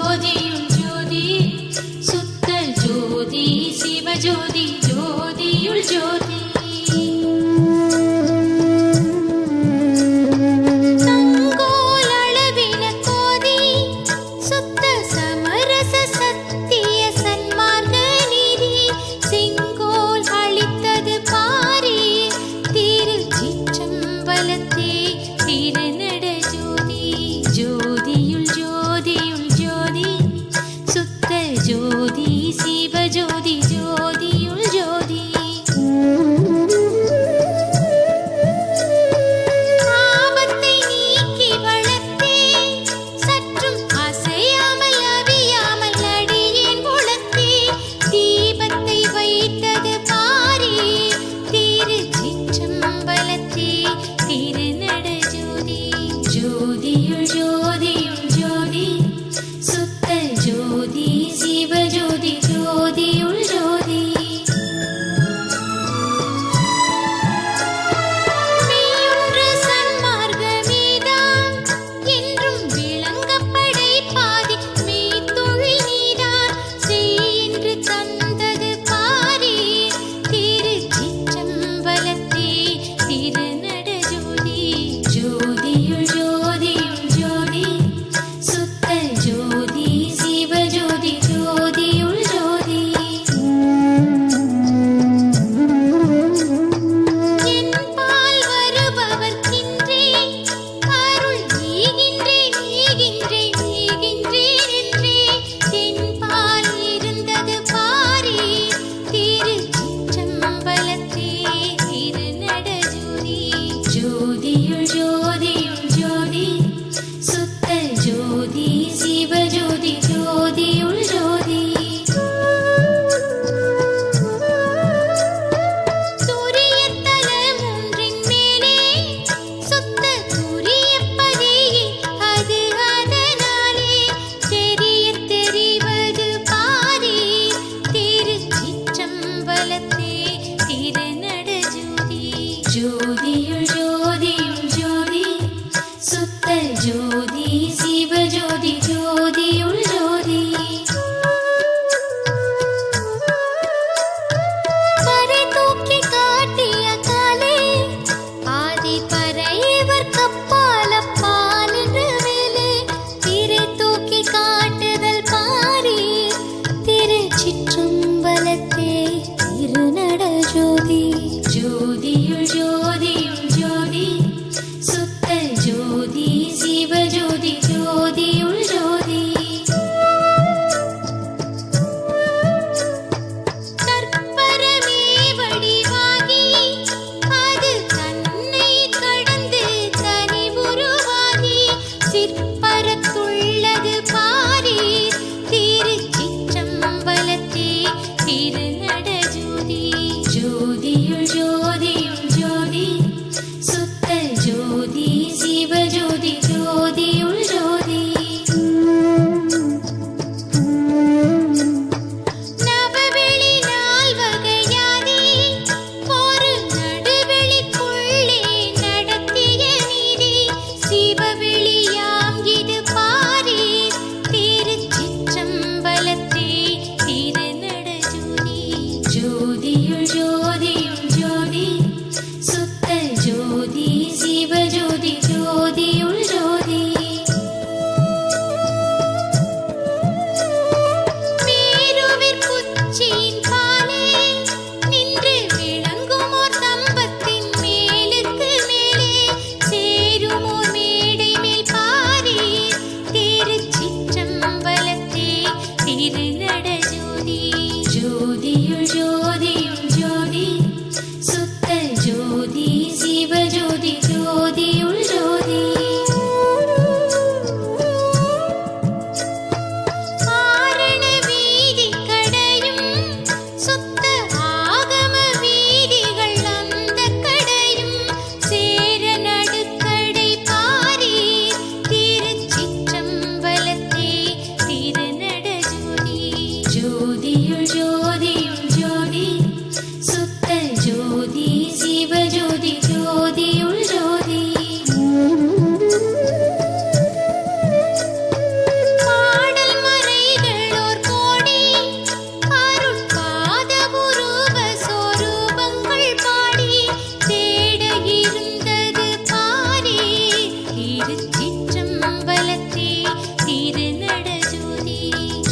ஜோதியுள் ஜோதி சுத்த ஜோதி சிவஜோதி ஜோதியுள் ஜோதி ஜோதி சிவஜோதி ஜோதியுள் ஜோதி ஆபத்தை நீக்கி வளர்த்தே சற்றும் அசையாமல் அவியாமல் அடியேன் உளத்தே தீபத்தை வைத்தது பாரே திருச்சிற்றம்பலத்தே திருநட ஜோதி ஜோதியுள் ஜோதியுள் ஜோதி சுத்த ஜோதி சிவஜோதி ஜோதியுள் ஜோதி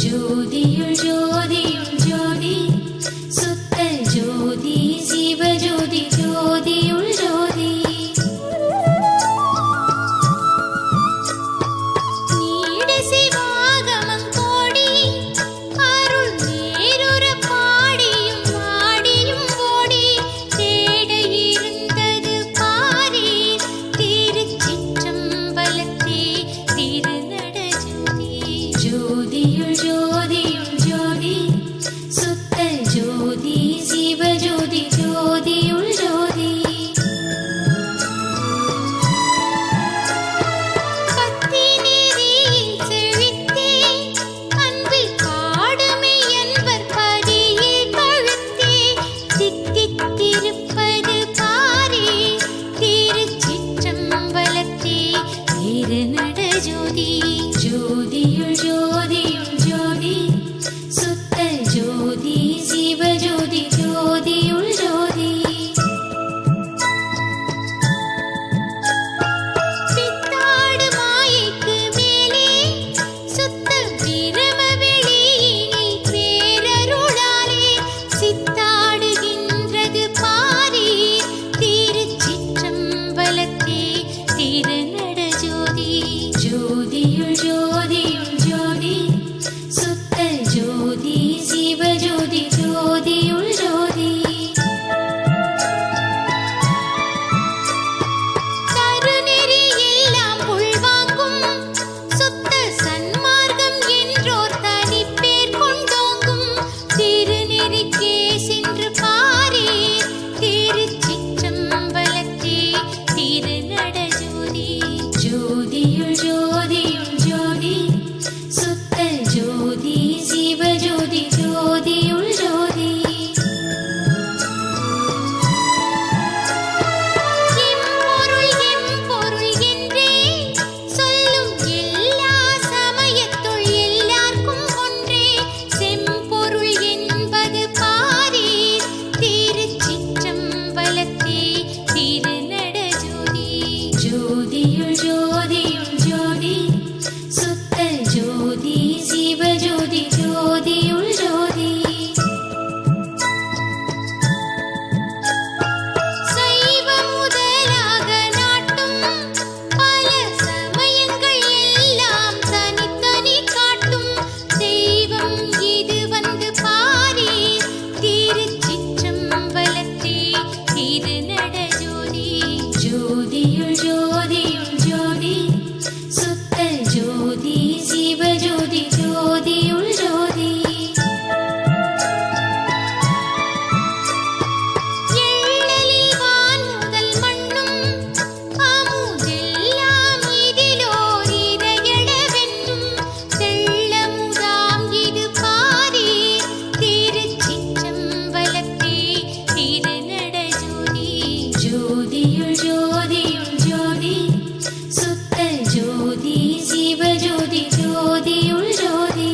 ஜோதியுள் ஜோதியுள் ஜோதி சுத்த ஜோதி சிவஜோதி ஜோதியுள் ஜோதி நீடு சிவாகமம் கோடி அருள் நேருற பாடியும் ஆடியும் ஓடி தேட இருந்தது பாரீர் திருச்சிற்றம்பலத்தே திருநட ஜோதி ஜோதியுள் ஜோதியுள் ஜோதி சுத்த ஜோதி சிவஜோதி ஜோதியுள் ஜோதி பக்தி நெறியில் செழித்தே அன்பில் பாடுமை என்பர் பதியில் பழுத்தே தித்தித்திருப்பது பாரீர் திருச்சிற்றம்பலத்தே திருநட ஜோதி ஜோதியுள் ஜோதியுள் ஜோதி சுத்த ஜோதி சிவஜோதி ஜோதியுள் ஜோதி பித்தாடு மாயைக்கு மேலே சுத்த பிரம வெளியினில் பேரருளாலே சித்தாடுகின்றது பாரீர் திருச்சிற்றம்பலத்தே திருநட ஜோதி ஜோதியுள் ஜோதியுள் ஜோதி சுத்த ஜோதி சிவஜோதி ஜோதியுள் ஜோதி தருநெறி எல்லாம் உள்வாங்கும் சுத்த சன்மார்க்கம் என்றோர் தனிப்பேர் கொண்டோங்கும் திருநெறிக்கே சென்று பாரீர் திருச்சிற்றம்பலத்தே திருநட ஜோதி ஜோதியுள் ஜோதியுள் ஜோதி சுத்த ஜோதி சிவஜோதி ஜோதியுள் ஜோதி எம்பொருள் என்றே சொல்லும் எல்லா சமயத்துள் எல்லார்க்கும் ஒன்றே செம்பொருள் என்பது பாரீர் திருச்சிற்றம்பலத்தே திருநட ஜோதி ஜோதியுள் ஜோதியுள் ஜோதி சுத்த ஜோதி சிவஜோதி ஜோதியுள் ஜோதி சைவ முதலாக நாட்டும் பல சமயங்கள் எல்லாம் தனித்தனி காட்டும் தெய்வம் இது வந்து பாரீர் திருச்சிற்றம்பலத்தே திருநட ஜோதி ஜோதியுள் ஜோதியுள் ஜோதி சுத்த ஜோதி சிவஜோதி ஜோதியுள் ஜோதி எள்ளலில் வான் முதல் மண்ணும் அமுதெல்லாம் இதிலோர் இரையளவென்னும் தெள்ளமுதாம் இது பாரீர் திருச்சிற்றம்பலத்தே திருநட ஜோதி ஜோதியுள் ஜோதியுள் ஜோதி சுத்த ஜோதி சிவஜோதி ஜோதியுள் ஜோதி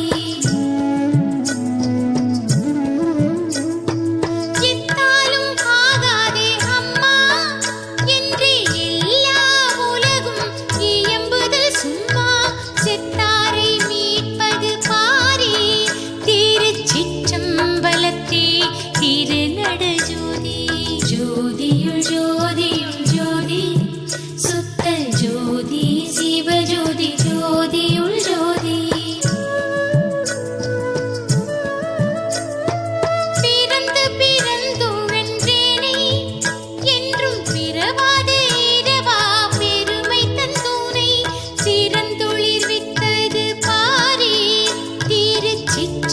எத்தாலும் ஆகாதே அம்மா என்று எல்லா உலகும் இயம்புதல் சும்மா செத்தாரை மீட்பது பாரீர் திருச்சிற்றம்பலத்தே திருநட ஜோதி ஜோதியுள் ஜோதியுள் ஜோதி சுத்த ஜோதி சிவஜோதி ஜோதியுள் ஜோதி பிறந்து பிறந்துழன்றேனே என்றும் பிறவாத இரவா பெருமை தந்தூனை சிறந்துளிர் வித்தது பாரீர் திருச்சிற்றம்பலத்தே